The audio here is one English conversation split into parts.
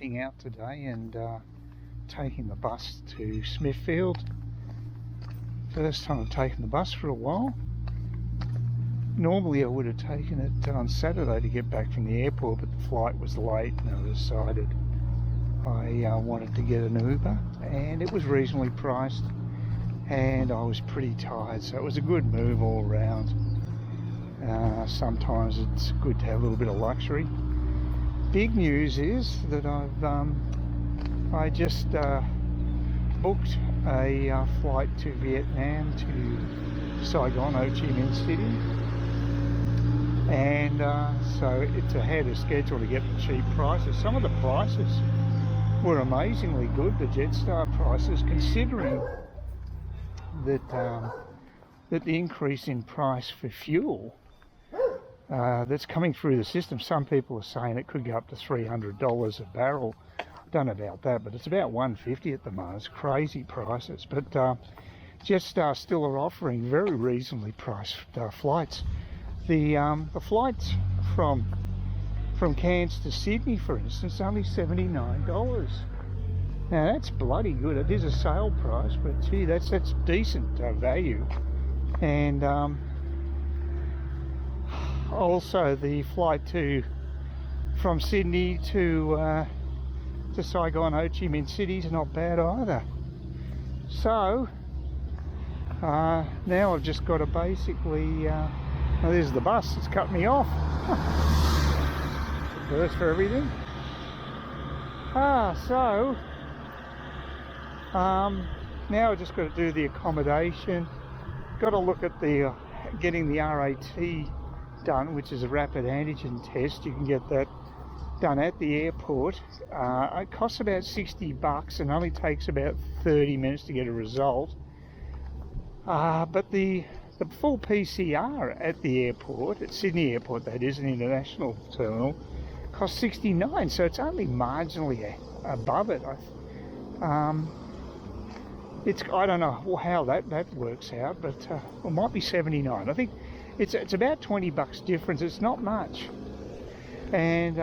heading out today and taking the bus to Smithfield. First time I've taken the bus for a while. Normally I would have taken it on Saturday to get back from the airport, but the flight was late and I decided I wanted to get an Uber, and it was reasonably priced and I was pretty tired, so it was a good move all around. Sometimes it's good to have a little bit of luxury. Big news is that I just booked a flight to Vietnam, to Saigon, Ho Chi Minh City, and so it's ahead of schedule to get the cheap prices. Some of the prices were amazingly good, the Jetstar prices, considering that that the increase in price for fuel that's coming through the system. Some people are saying it could go up to $300 a barrel. I don't know about that, but it's about $150 at the moment. It's crazy prices, but Jetstar still are offering very reasonably priced flights. The flights from Cairns to Sydney, for instance, only $79. Now that's bloody good. It is a sale price, but gee, that's decent value. And also the flight from Sydney to Saigon, Ho Chi Minh City is not bad either. So now I've just got to basically well, there's the bus. It's cut me off. Burst for everything. So now I've just got to do the accommodation. Got to look at the getting the RAT done, which is a rapid antigen test. You can get that done at the airport. It costs about $60 and only takes about 30 minutes to get a result. But the full PCR at the airport, at Sydney Airport, that is, an international terminal, costs $69, so it's only marginally above it. I don't know how that works out, but it might be $79. I think it's about $20 difference. It's not much, and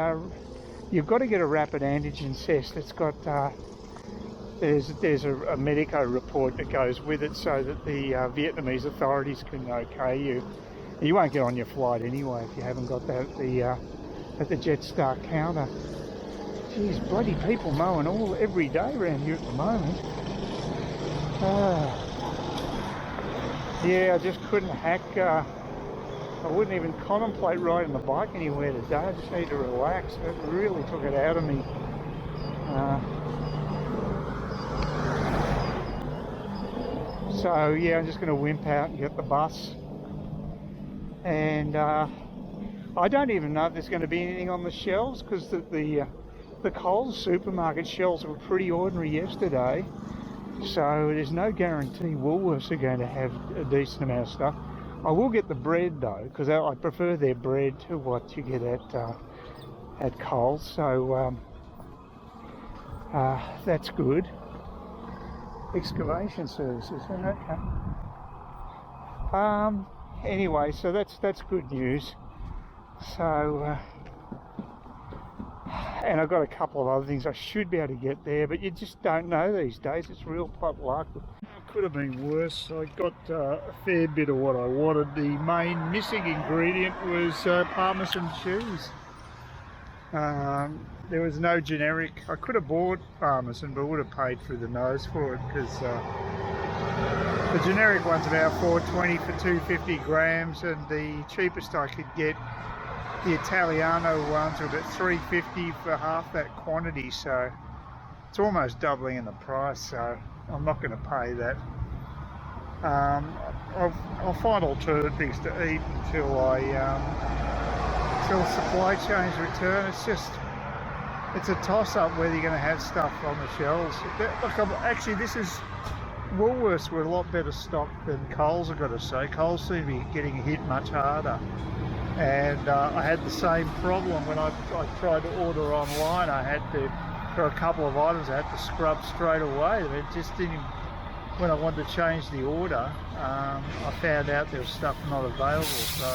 you've got to get a rapid antigen test. It's got there's a medico report that goes with it, so that the Vietnamese authorities can okay you. You won't get on your flight anyway if you haven't got that at the Jetstar counter. Geez, bloody people mowing every day around here at the moment. Yeah, I just couldn't hack. I wouldn't even contemplate riding the bike anywhere today. I just need to relax. It really took it out of me. So yeah, I'm just going to wimp out and get the bus. And I don't even know if there's going to be anything on the shelves, because the Coles supermarket shelves were pretty ordinary yesterday. So there's no guarantee Woolworths are going to have a decent amount of stuff. I will get the bread though, because I prefer their bread to what you get at Coles. So that's good. Excavation services, okay. Anyway, so that's good news. So and I've got a couple of other things I should be able to get there, but you just don't know these days. It's real pot luck. It could have been worse. I got a fair bit of what I wanted. The main missing ingredient was Parmesan cheese. There was no generic. I could have bought Parmesan, but would have paid through the nose for it, because the generic one's about $4.20 for 250 grams, and the cheapest I could get, the Italiano ones, are about $3.50 for half that quantity. So it's almost doubling in the price. So I'm not going to pay that. I'll find alternative things to eat until supply chains return. It's a toss-up whether you're going to have stuff on the shelves. Look, actually, Woolworths were a lot better stocked than Coles, I've got to say. Coles seem to be getting hit much harder. And I had the same problem when I tried to order online. For a couple of items, I had to scrub straight away. It just didn't. When I wanted to change the order, I found out there was stuff not available. So,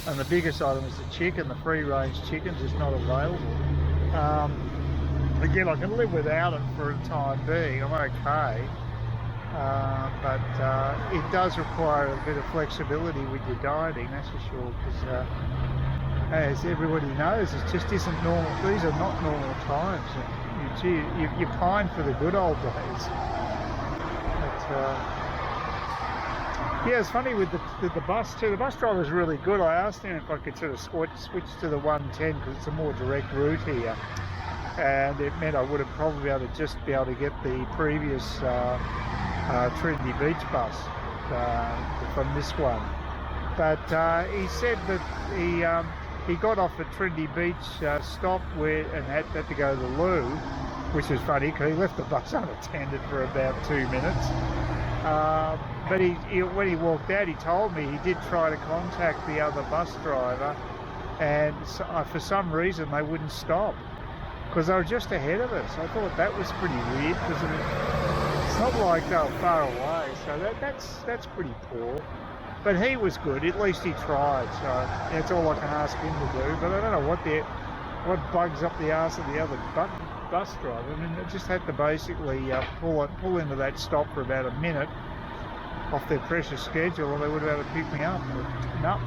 and the biggest item is the chicken. The free-range chicken is not available. Again, I can live without it for the time being. I'm okay. But it does require a bit of flexibility with your dieting, that's for sure, because as everybody knows, it just isn't normal. These are not normal times. You pine for the good old days. But, yeah, it's funny with the bus too. The bus driver was really good. I asked him if I could sort of switch to the 110 because it's a more direct route here, and it meant I would have probably been able to get the previous Trinity Beach bus from this one. But he said that he got off at Trinity Beach stop and had to go to the loo, which was funny because he left the bus unattended for about 2 minutes. But when he walked out, he told me he did try to contact the other bus driver, and for some reason they wouldn't stop because they were just ahead of us. I thought that was pretty weird because it's not like they were far away, so that's pretty poor. But he was good. At least he tried. So that's all I can ask him to do. But I don't know what bugs up the arse of the other bus driver. I mean, they just had to basically pull into that stop for about a minute off their precious schedule, or they would have had to pick me up. But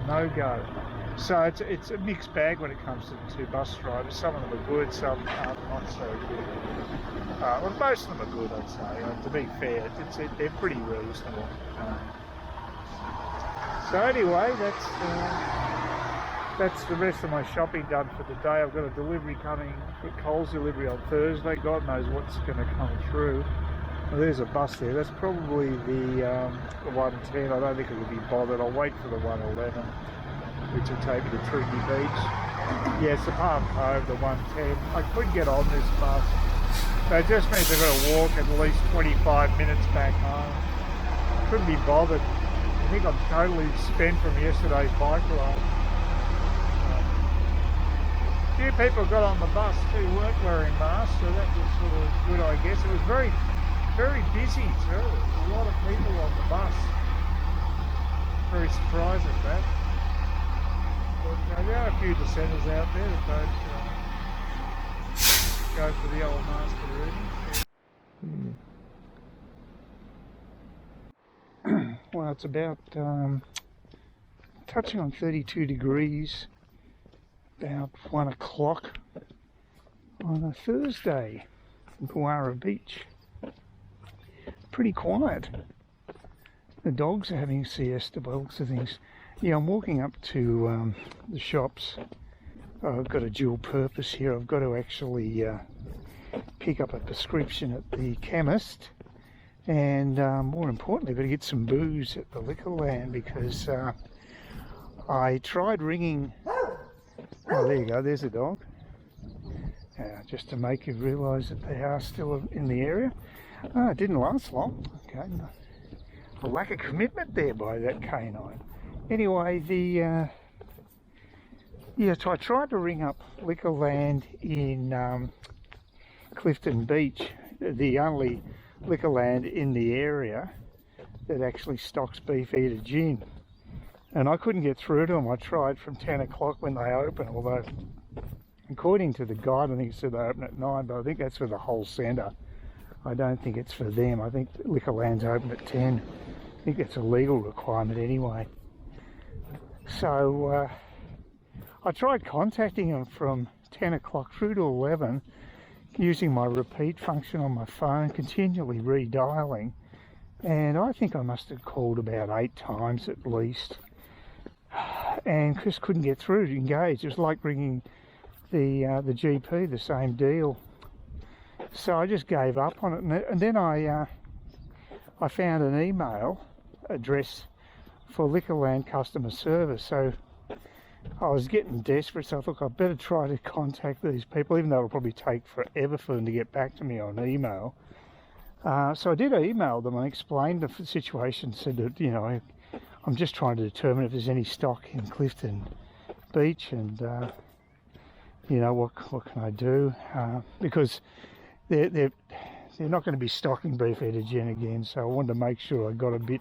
no go. So it's a mixed bag when it comes to bus drivers. Some of them are good, some are not so good. Well, most of them are good, I'd say. To be fair, they're pretty reasonable. So anyway, that's the rest of my shopping done for the day. I've got a delivery coming, a Coles delivery on Thursday. God knows what's going to come through. Well, there's a bus there. That's probably the 110. I don't think it'll be bothered. I'll wait for the 111, which will take me to Trinity Beach. Yes, apart from home, the 110. I could get on this bus. So it just means I've got to walk at least 25 minutes back home. Couldn't be bothered. I think I'm totally spent from yesterday's bike ride. A few people got on the bus too, weren't wearing masks, so that was sort of good, I guess. It was very, very busy too. A lot of people on the bus. Very surprised at that. But there are a few dissenters out there that don't go for the old mask already. Well, it's about touching on 32 degrees, about 1 o'clock on a Thursday in Brsibane Beach. Pretty quiet. The dogs are having a siesta by looks of things. Yeah, I'm walking up to the shops. I've got a dual purpose here. I've got to actually pick up a prescription at the chemist, and more importantly, I've got to get some booze at the liquor land because I tried ringing. Oh, there you go, there's a dog. Just to make you realise that they are still in the area. It didn't last long. Okay, a lack of commitment there by that canine. Anyway, so I tried to ring up Liquorland in Clifton Beach, the only Liquorland in the area that actually stocks Beefeater gin, and I couldn't get through to them. I tried from 10 o'clock when they open, although according to the guide I think it said they open at 9, but I think that's for the whole centre. I don't think it's for them. I think Liquorland's open at 10. I think that's a legal requirement anyway. So I tried contacting them from 10 o'clock through to 11 using my repeat function on my phone, continually redialing, and I think I must have called about 8 times at least, and just couldn't get through to engage. It was like ringing the GP, the same deal. So I just gave up on it, and then I found an email address for Liquorland customer service. So I was getting desperate, so I thought I'd better try to contact these people, even though it'll probably take forever for them to get back to me on email. So I did email them and explained the situation, said that, you know, I'm just trying to determine if there's any stock in Clifton Beach, and you know, what can I do, because they're not going to be stocking Beefeater gin again, so I wanted to make sure I got a bit,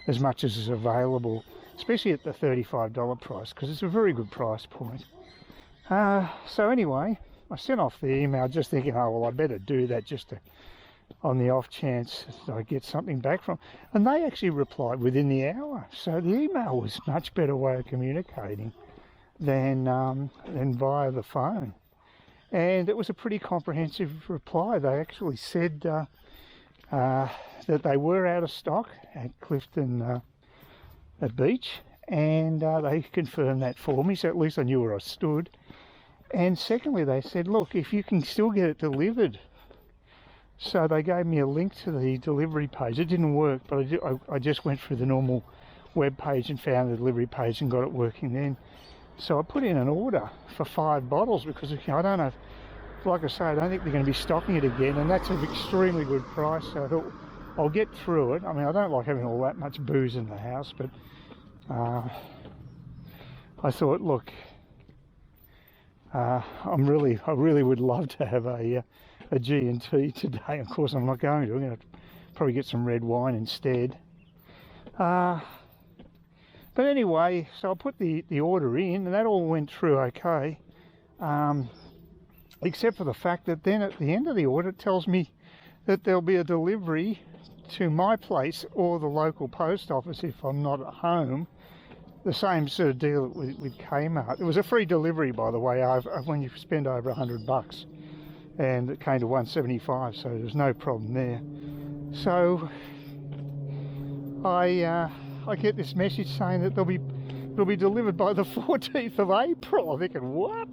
as much as is available, especially at the $35 price, because it's a very good price point. So anyway, I sent off the email just thinking, oh, well, I better do that just to, on the off chance that I get something back from. And they actually replied within the hour. So the email was a much better way of communicating than via the phone. And it was a pretty comprehensive reply. They actually said that they were out of stock at Clifton Beach, and they confirmed that for me, so at least I knew where I stood. And secondly, they said, look, if you can still get it delivered. So they gave me a link to the delivery page. It didn't work, but I just went through the normal web page and found the delivery page and got it working then. So I put in an order for 5 bottles because, I don't know, like I say, I don't think they're going to be stocking it again, and that's an extremely good price. So I thought I'll get through it. I mean, I don't like having all that much booze in the house, but I thought, look, I really would love to have a G&T today. Of course, I'm not going to. I'm going to probably get some red wine instead. But anyway, so I put the order in, and that all went through okay, except for the fact that then at the end of the order it tells me that there'll be a delivery to my place or the local post office if I'm not at home. The same sort of deal with Kmart. It was a free delivery, by the way, when you spend over $100, and it came to $175, so there's no problem there. So I get this message saying that it'll be delivered by the 14th of April. I'm thinking, what?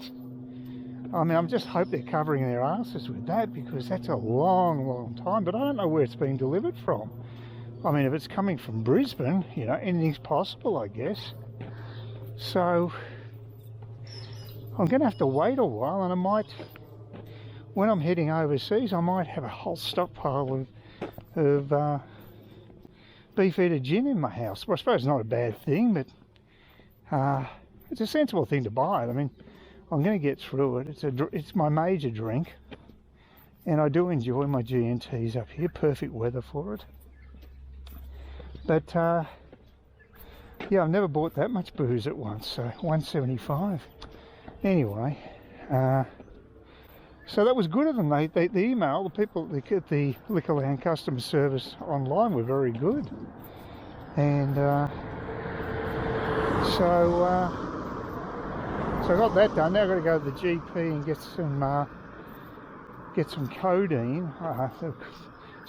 I mean, I just hope they're covering their asses with that, because that's a long time, but I don't know where it's being delivered from. I mean, if it's coming from Brisbane, anything's possible, I guess. So I'm going to have to wait a while, and I might, when I'm heading overseas, I might have a whole stockpile of Beefeater gin in my house. Well, I suppose it's not a bad thing, but it's a sensible thing to buy. I mean, I'm going to get through it. It's my major drink, and I do enjoy my G&Ts up here. Perfect weather for it. But yeah, I've never bought that much booze at once, so $175. Anyway, so that was good of them. The email, the people at the Liquorland customer service online were very good, and so I got that done. Now I've got to go to the GP and get some codeine.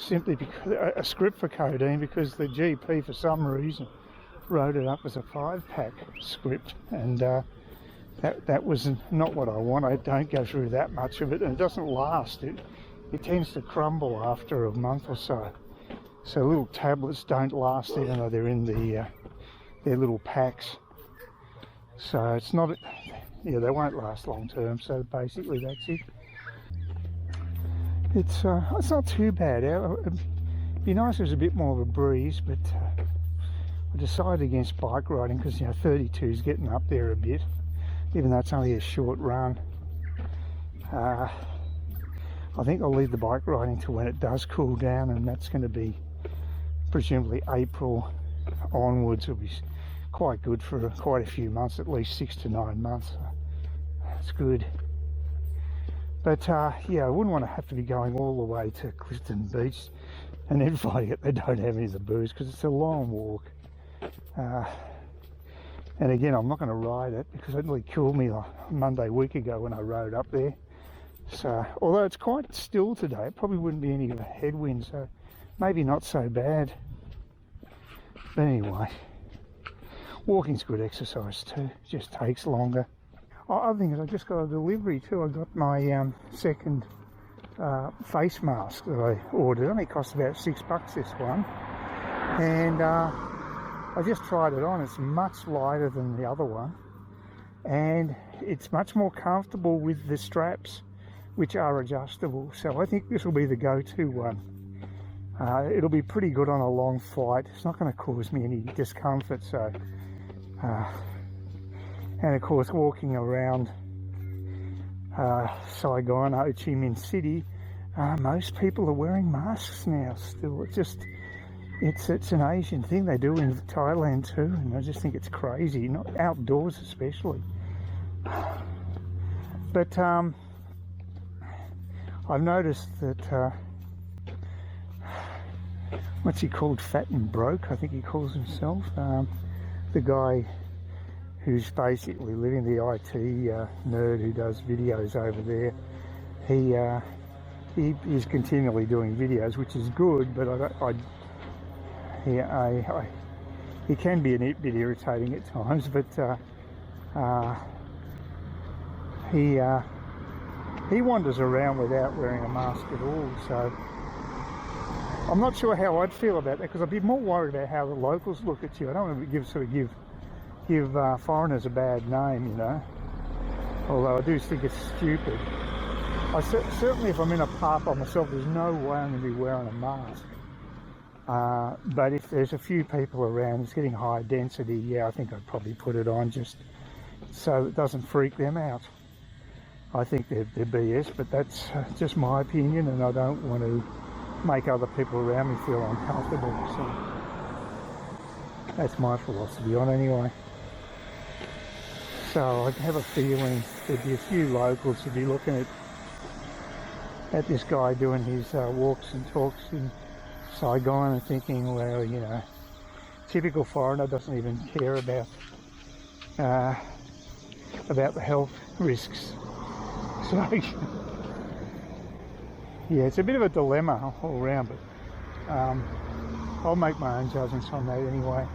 Simply because a script for codeine, because the GP for some reason wrote it up as a 5-pack script, and that was not what I want. I don't go through that much of it, and it doesn't last. It tends to crumble after a month or so. So little tablets don't last, even though they're in their little packs. So it's not, they won't last long term. So basically that's it. It's not too bad. It'd be nice if there was a bit more of a breeze, but I decided against bike riding because 32 is getting up there a bit, even though it's only a short run. I think I'll leave the bike riding till when it does cool down, and that's going to be presumably April onwards. It'll be quite good for quite a few months, at least 6 to 9 months. That's good. But yeah, I wouldn't want to have to be going all the way to Clifton Beach and then finding out they don't have any of the booze, because it's a long walk. And again, I'm not going to ride it because it nearly killed me a Monday week ago when I rode up there. So although it's quite still today, it probably wouldn't be any of a headwind, so maybe not so bad. But anyway, walking's good exercise too. It just takes longer. Other thing is, I just got a delivery too. I got my second face mask that I ordered. It only cost about $6 this one, and I just tried it on. It's much lighter than the other one, and it's much more comfortable with the straps, which are adjustable. So I think this will be the go-to one. It'll be pretty good on a long flight. It's not going to cause me any discomfort. So and of course, walking around Saigon, Ho Chi Minh City, most people are wearing masks now still. It's an Asian thing they do in Thailand too, and I just think it's crazy, not outdoors especially. But I've noticed that, what's he called, Fat and Broke, I think he calls himself, the guy who's basically living the IT nerd who does videos over there. He's continually doing videos, which is good, but he can be a bit irritating at times. But he wanders around without wearing a mask at all. So I'm not sure how I'd feel about that, because I'd be more worried about how the locals look at you. I don't want to give foreigners a bad name, you know. Although I do think it's stupid. Certainly if I'm in a park by myself, there's no way I'm going to be wearing a mask. But if there's a few people around, it's getting high density, yeah, I think I'd probably put it on just so it doesn't freak them out. I think they're BS, but that's just my opinion, and I don't want to make other people around me feel uncomfortable. So that's my philosophy on anyway. So I have a feeling there'd be a few locals who'd be looking at this guy doing his walks and talks in Saigon and thinking, well, you know, typical foreigner, doesn't even care about the health risks. So yeah, it's a bit of a dilemma all around, but I'll make my own judgments on that anyway.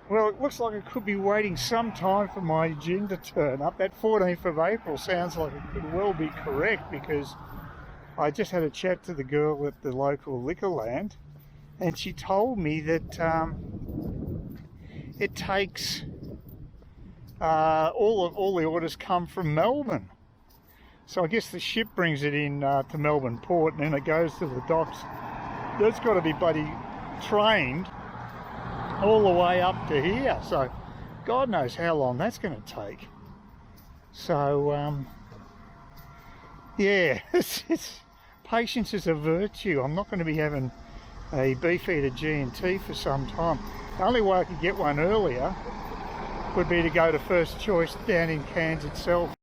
Well, it looks like I could be waiting some time for my gin to turn up. That 14th of April sounds like it could well be correct, because I just had a chat to the girl at the local liquor land, and she told me that it takes all the orders come from Melbourne. So I guess the ship brings it in to Melbourne Port, and then it goes to the docks. That's got to be bloody trained all the way up to here. So God knows how long that's going to take. So yeah, patience is a virtue. I'm not going to be having a Beefeater G&T for some time. The only way I could get one earlier would be to go to First Choice down in Cairns itself.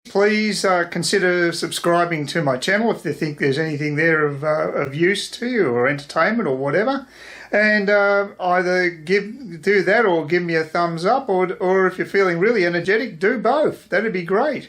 Please consider subscribing to my channel if you think there's anything there of use to you, or entertainment or whatever. And either do that or give me a thumbs up, or if you're feeling really energetic, do both. That'd be great.